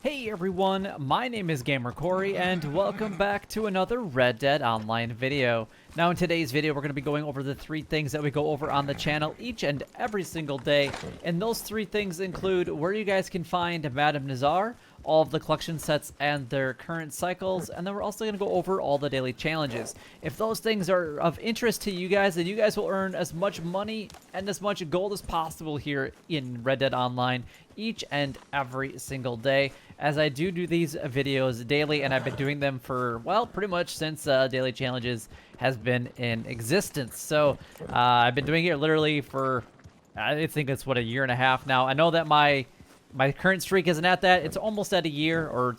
Hey everyone, my name is Gamer Corey and welcome back to another Red Dead Online video. Now in today's video we're going to be going over the 3 things that we go over on the channel each and every single day, and those 3 things include where you guys can find Madame Nazar, all of the collection sets and their current cycles, and then we're also going to go over all the daily challenges. If those things are of interest to you guys, then you guys will earn as much money and as much gold as possible here in Red Dead Online each and every single day, as I do these videos daily, and I've been doing them for, well, pretty much since daily challenges has been in existence. So I've been doing it literally for, I think it's what, a year and a half now. I know that my current streak isn't at that. It's almost at a year, or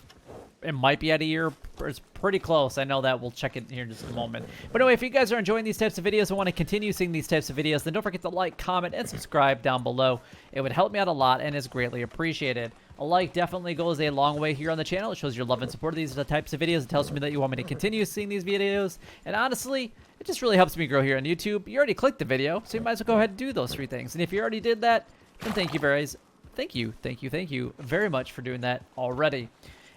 it might be at a year. It's pretty close. I know that. We'll check it here in just a moment. But anyway, if you guys are enjoying these types of videos and want to continue seeing these types of videos, then don't forget to like, comment, and subscribe down below. It would help me out a lot and is greatly appreciated. A like definitely goes a long way here on the channel. It shows your love and support of these types of videos. It tells me that you want me to continue seeing these videos. And honestly, it just really helps me grow here on YouTube. You already clicked the video, so you might as well go ahead and do those 3 things. And if you already did that, then thank you very much for doing that already.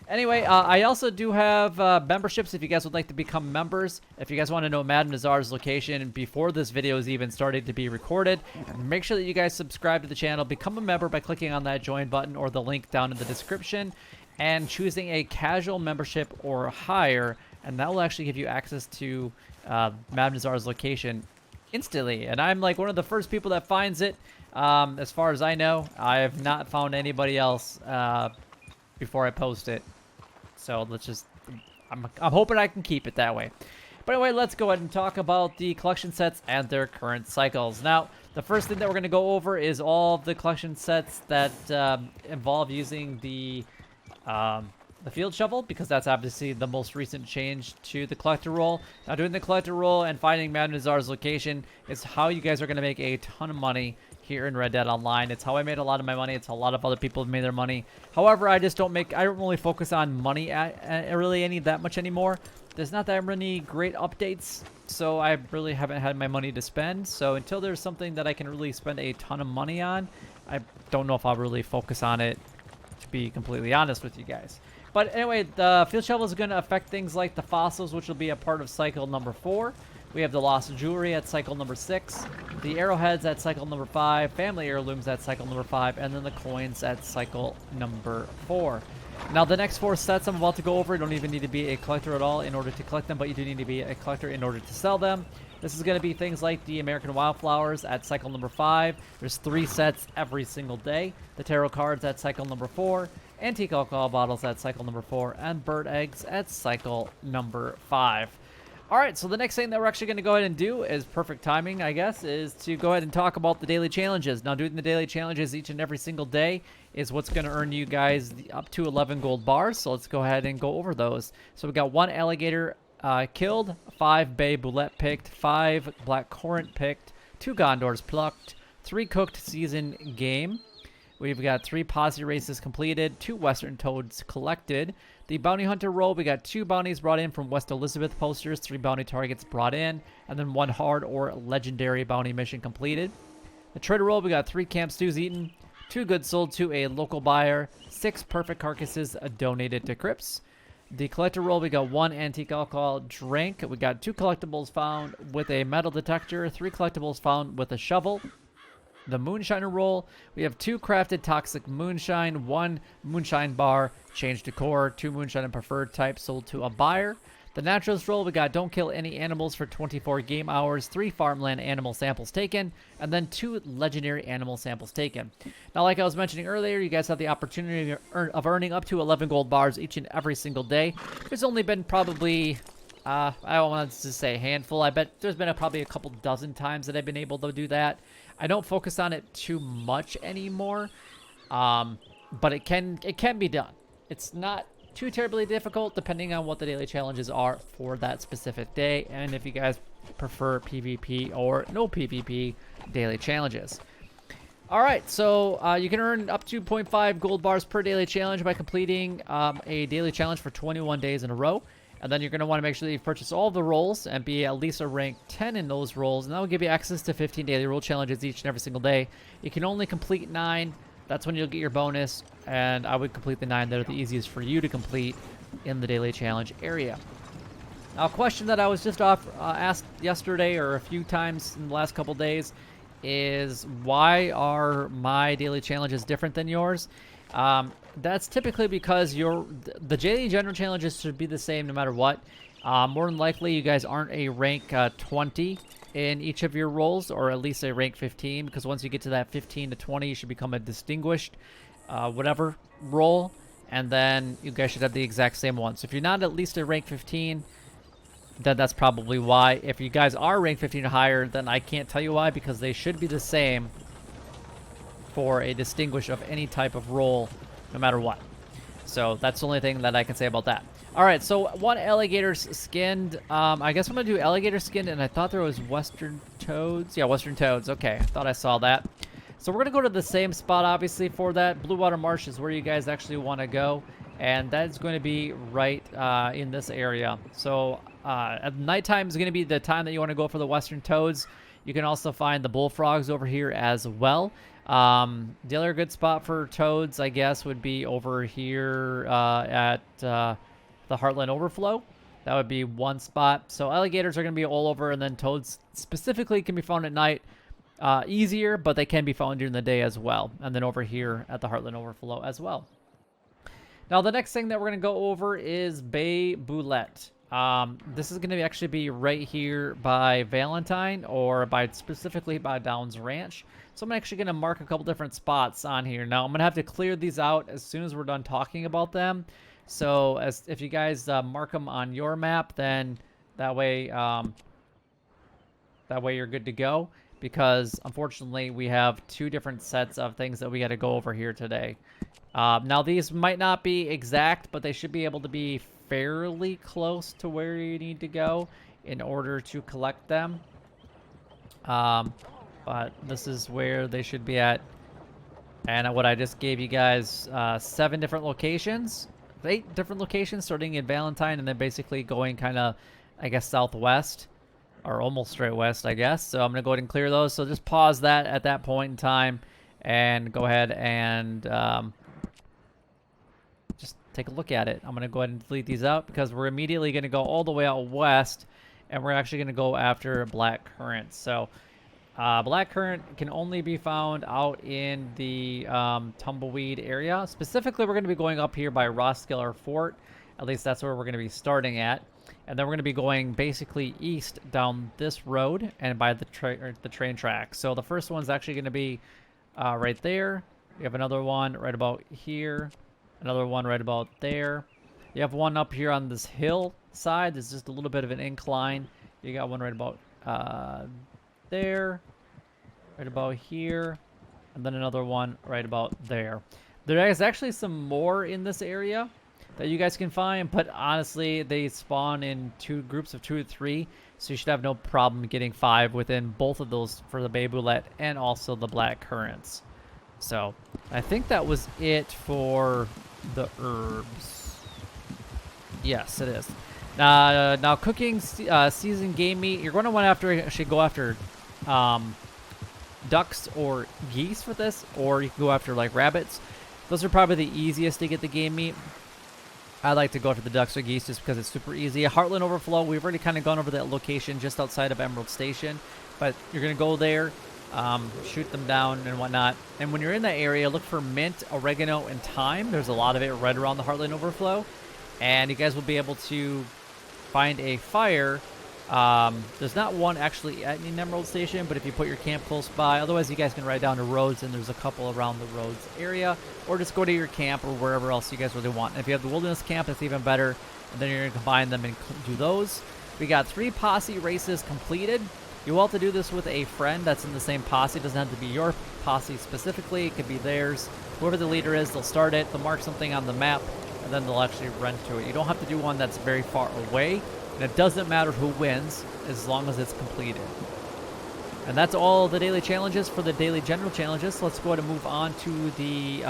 Anyway, I also do have memberships if you guys would like to become members. If you guys want to know Madame Nazar's location before this video is even started to be recorded, make sure that you guys subscribe to the channel. Become a member by clicking on that join button or the link down in the description and choosing a casual membership or higher, and that will actually give you access to Madame Nazar's location instantly. And I'm like one of the first people that finds it. As far as I know, I have not found anybody else before I post it. So let's just, I'm hoping I can keep it that way. But anyway, let's go ahead and talk about the collection sets and their current cycles. Now, the first thing that we're going to go over is all of the collection sets that involve using the field shovel, because that's obviously the most recent change to the collector role. Now, doing the collector role and finding Madame Nazar's location is how you guys are going to make a ton of money here in Red Dead Online. It's how I made a lot of my money. It's how a lot of other people have made their money. However, I don't really focus on money really that much anymore. There's not that many great updates, so I really haven't had my money to spend. So until there's something that I can really spend a ton of money on, I don't know if I'll really focus on it, to be completely honest with you guys. But anyway, the field shovel is going to affect things like the fossils, which will be a part of cycle number 4. We have the lost jewelry at cycle number 6, the arrowheads at cycle number 5, family heirlooms at cycle number 5, and then the coins at cycle number 4. Now, the next 4 sets I'm about to go over, you don't even need to be a collector at all in order to collect them, but you do need to be a collector in order to sell them. This is going to be things like the American Wildflowers at cycle number 5. There's 3 sets every single day. The tarot cards at cycle number 4. Antique alcohol bottles at cycle number 4. And bird eggs at cycle number 5. Alright, so the next thing that we're actually going to go ahead and do is perfect timing, I guess, is to go ahead and talk about the daily challenges. Now, doing the daily challenges each and every single day is what's going to earn you guys up to 11 gold bars. So let's go ahead and go over those. So we got 1 alligator killed, 5 bay boulette picked, 5 black currant picked, 2 gondors plucked, 3 cooked season game. We've got 3 posse races completed, 2 western toads collected. The bounty hunter role, we got 2 bounties brought in from West Elizabeth posters, 3 bounty targets brought in, and then 1 hard or legendary bounty mission completed. The trader role, we got 3 camp stews eaten, 2 goods sold to a local buyer, 6 perfect carcasses donated to crypts. The collector role, we got 1 antique alcohol drink. We got 2 collectibles found with a metal detector, 3 collectibles found with a shovel. The moonshiner roll, we have 2 crafted toxic moonshine, 1 moonshine bar, changed decor, 2 moonshine and preferred type sold to a buyer. The naturalist roll, we got don't kill any animals for 24 game hours, 3 farmland animal samples taken, and then 2 legendary animal samples taken. Now, like I was mentioning earlier, you guys have the opportunity of earning up to 11 gold bars each and every single day. There's only been probably, I don't want to say a handful. I bet there's been probably a couple dozen times that I've been able to do that. I don't focus on it too much anymore, but it can be done. It's not too terribly difficult depending on what the daily challenges are for that specific day, and if you guys prefer PvP or no PvP daily challenges. Alright, so you can earn up to 0.5 gold bars per daily challenge by completing a daily challenge for 21 days in a row. And then you're going to want to make sure that you've purchased all the roles and be at least a rank 10 in those roles. And that will give you access to 15 daily role challenges each and every single day. You can only complete 9 That's when you'll get your bonus, and I would complete the 9 that are the easiest for you to complete in the daily challenge area. Now, a question that I was just asked yesterday or a few times in the last couple days is, why are my daily challenges different than yours? That's typically because the daily general challenges should be the same no matter what. More than likely, you guys aren't a rank 20 in each of your roles, or at least a rank 15, because once you get to that 15 to 20, you should become a distinguished whatever role, and then you guys should have the exact same one. So if you're not at least a rank 15, then that's probably why. If you guys are rank 15 or higher, then I can't tell you why, because they should be the same for a distinguished of any type of role, no matter what. So that's the only thing that I can say about that. All right, so one alligator's skinned. I guess I'm going to do alligator skinned, and I thought there was western toads. Yeah, western toads. Okay, I thought I saw that. So we're going to go to the same spot, obviously, for that. Blue Water Marsh is where you guys actually want to go, and that's going to be right in this area. So at nighttime is going to be the time that you want to go for the western toads. You can also find the bullfrogs over here as well. The other good spot for toads, I guess, would be over here at the Heartland Overflow. That would be one spot. So alligators are going to be all over, and then toads specifically can be found at night easier, but they can be found during the day as well. And then over here at the Heartland Overflow as well. Now, the next thing that we're going to go over is Bay Boulette. This is going to actually be right here by Valentine, or specifically by Downs Ranch. So I'm actually going to mark a couple different spots on here. Now, I'm going to have to clear these out as soon as we're done talking about them. So if you guys mark them on your map, then that way you're good to go. Because unfortunately, we have two different sets of things that we got to go over here today. Now, these might not be exact, but they should be able to be fairly close to where you need to go in order to collect them. But this is where they should be at. And what I just gave you guys, 7 different locations. 8 different locations, starting in Valentine, and then basically going kind of, I guess, southwest. Or almost straight west, I guess. So I'm going to go ahead and clear those. So just pause that at that point in time. And go ahead and just take a look at it. I'm going to go ahead and delete these out, because we're immediately going to go all the way out west. And we're actually going to go after black currants. So black currant can only be found out in the tumbleweed area. Specifically, we're going to be going up here by Roskillar Fort. At least that's where we're going to be starting at. And then we're going to be going basically east down this road and by the train track. So the first one's actually going to be right there. You have another one right about here. Another one right about there. You have one up here on this hill side. There's just a little bit of an incline. You got one right about there. Right about here. And then another one right about there. There is actually some more in this area that you guys can find, but honestly, they spawn in groups of 2 or 3, so you should have no problem getting 5 within both of those for the Bay Boulette and also the black currants. So I think that was it for the herbs. Yes, it is. Now cooking seasoned game meat, you're going to want to actually go after ducks or geese for this, or you can go after like rabbits. Those are probably the easiest to get the game meat. I like to go after the ducks or geese just because it's super easy. Heartland Overflow, we've already kind of gone over that location just outside of Emerald Station. But you're going to go there, shoot them down and whatnot. And when you're in that area, look for mint, oregano, and thyme. There's a lot of it right around the Heartland Overflow. And you guys will be able to find a fire. There's not one actually at an Emerald Station, but if you put your camp close by, otherwise you guys can ride down to roads, and there's a couple around the roads area, or just go to your camp or wherever else you guys really want. And if you have the wilderness camp, that's even better, and then you're going to combine them and do those. We got 3 posse races completed. You will have to do this with a friend that's in the same posse. It doesn't have to be your posse specifically. It could be theirs. Whoever the leader is, they'll start it, they'll mark something on the map, and then they'll actually run to it. You don't have to do one that's very far away. And it doesn't matter who wins as long as it's completed. And that's all the daily challenges for the daily general challenges. So let's go ahead and move on to the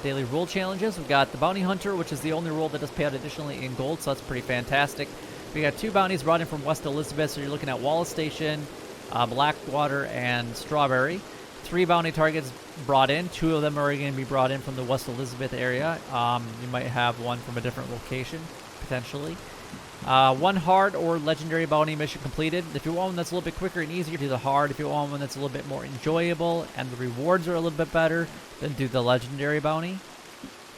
daily role challenges. We've got the Bounty Hunter, which is the only role that does pay out additionally in gold, so that's pretty fantastic. We got 2 bounties brought in from West Elizabeth, so you're looking at Wallace Station, Blackwater, and Strawberry. 3 bounty targets brought in. 2 of them are going to be brought in from the West Elizabeth area. You might have one from a different location, potentially. 1 hard or legendary bounty mission completed. If you want one that's a little bit quicker and easier, do the hard. If you want one that's a little bit more enjoyable and the rewards are a little bit better, then do the legendary bounty.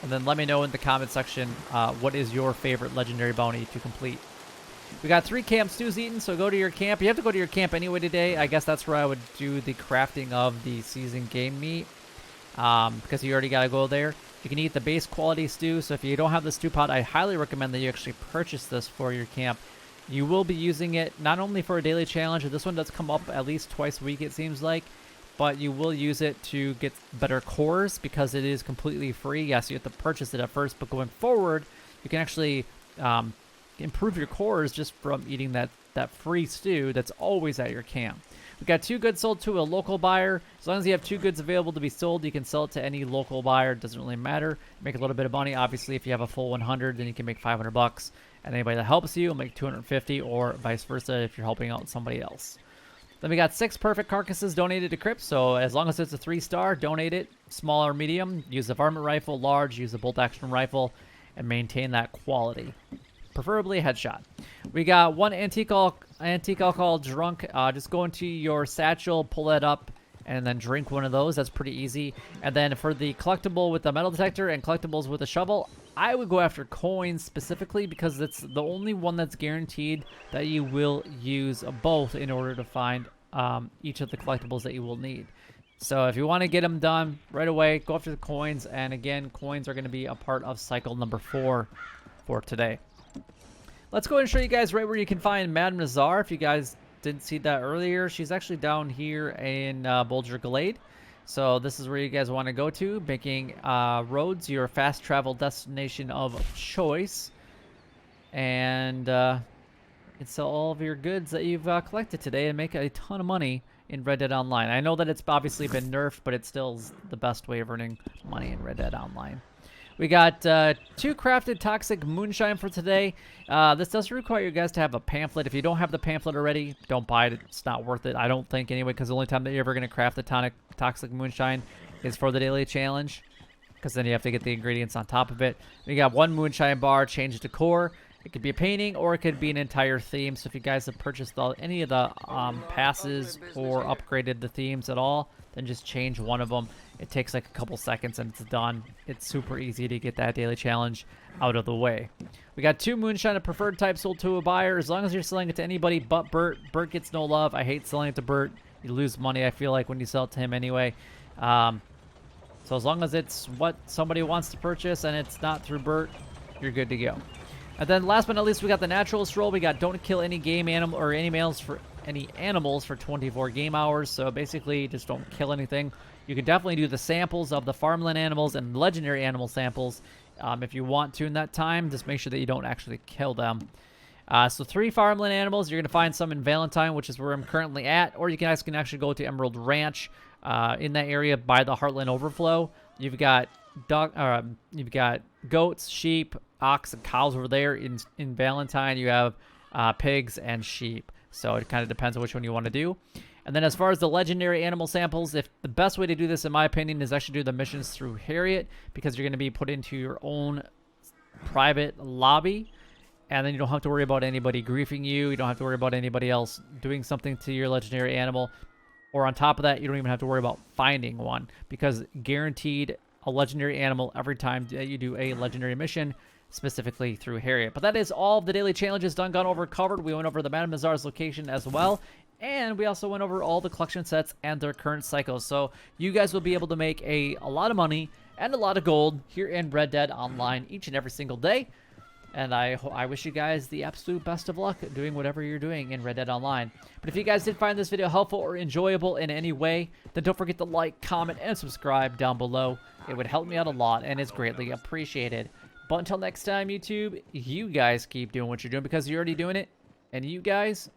And then let me know in the comment section what is your favorite legendary bounty to complete. We got 3 camp stews eaten, so go to your camp. You have to go to your camp anyway today. I guess that's where I would do the crafting of the seasoned game meat, because you already got to go there. You can eat the base quality stew, so if you don't have the stew pot, I highly recommend that you actually purchase this for your camp. You will be using it not only for a daily challenge, this one does come up at least twice a week it seems like, but you will use it to get better cores because it is completely free. Yes, you have to purchase it at first, but going forward, you can actually improve your cores just from eating that free stew that's always at your camp. We got 2 goods sold to a local buyer. As long as you have 2 goods available to be sold, you can sell it to any local buyer. It doesn't really matter. Make a little bit of money. Obviously, if you have a full 100, then you can make 500 bucks. And anybody that helps you will make 250, or vice versa if you're helping out somebody else. Then we got 6 perfect carcasses donated to Crypt. So as long as it's a 3-star, donate it. Small or medium, use the varmint rifle. Large, use the bolt action rifle, and maintain that quality. Preferably a headshot. We got 1 antique alcohol drunk. Just go into your satchel, pull that up, and then drink one of those. That's pretty easy. And then for the collectible with the metal detector and collectibles with a shovel, I would go after coins specifically because it's the only one that's guaranteed that you will use both in order to find each of the collectibles that you will need. So if you want to get them done right away, go after the coins. And again, coins are going to be a part of cycle number 4 for today. Let's go ahead and show you guys right where you can find Madame Nazar. If you guys didn't see that earlier, she's actually down here in Bulger Glade. So this is where you guys want to go to, making roads your fast travel destination of choice. And you can sell all of your goods that you've collected today and make a ton of money in Red Dead Online. I know that it's obviously been nerfed, but it still is the best way of earning money in Red Dead Online. We got 2 crafted toxic moonshine for today. This does require you guys to have a pamphlet. If you don't have the pamphlet already, don't buy it. It's not worth it, I don't think, anyway, because the only time that you're ever going to craft the toxic moonshine is for the daily challenge, because then you have to get the ingredients on top of it. We got 1 moonshine bar, change it to core. It could be a painting or it could be an entire theme. So if you guys have purchased any of the passes or upgraded the themes at all, then just change one of them. It takes like a couple seconds and it's done. It's super easy to get that daily challenge out of the way. We got 2 moonshine of preferred type sold to a buyer. As long as you're selling it to anybody but Bert. Bert gets no love. I hate selling it to Bert. You lose money, I feel like, when you sell it to him anyway. So as long as it's what somebody wants to purchase and it's not through Bert, you're good to go. And then last but not least, we got the naturalist role. We got don't kill any game animal or any animals for 24 game hours. So basically, just don't kill anything. You can definitely do the samples of the farmland animals and legendary animal samples if you want to in that time. Just make sure that you don't actually kill them. So 3 farmland animals. You're going to find some in Valentine, which is where I'm currently at. Or you guys can actually go to Emerald Ranch in that area by the Heartland Overflow. You've got goats, sheep, ox, and cows over there. In Valentine, you have pigs and sheep. So it kind of depends on which one you want to do. And then as far as the legendary animal samples, if the best way to do this, in my opinion, is actually do the missions through Harriet, because you're going to be put into your own private lobby, and then you don't have to worry about anybody griefing you. You don't have to worry about anybody else doing something to your legendary animal. Or on top of that, you don't even have to worry about finding one, because guaranteed a legendary animal every time that you do a legendary mission, specifically through Harriet. But that is all of the daily challenges done, gone over, covered. We went over the Madame Nazar's location as well. And we also went over all the collection sets and their current cycles. So you guys will be able to make a lot of money and a lot of gold here in Red Dead Online each and every single day. And I wish you guys the absolute best of luck doing whatever you're doing in Red Dead Online. But if you guys did find this video helpful or enjoyable in any way, then don't forget to like, comment, and subscribe down below. It would help me out a lot and is greatly appreciated. But until next time, YouTube, you guys keep doing what you're doing because you're already doing it. And you guys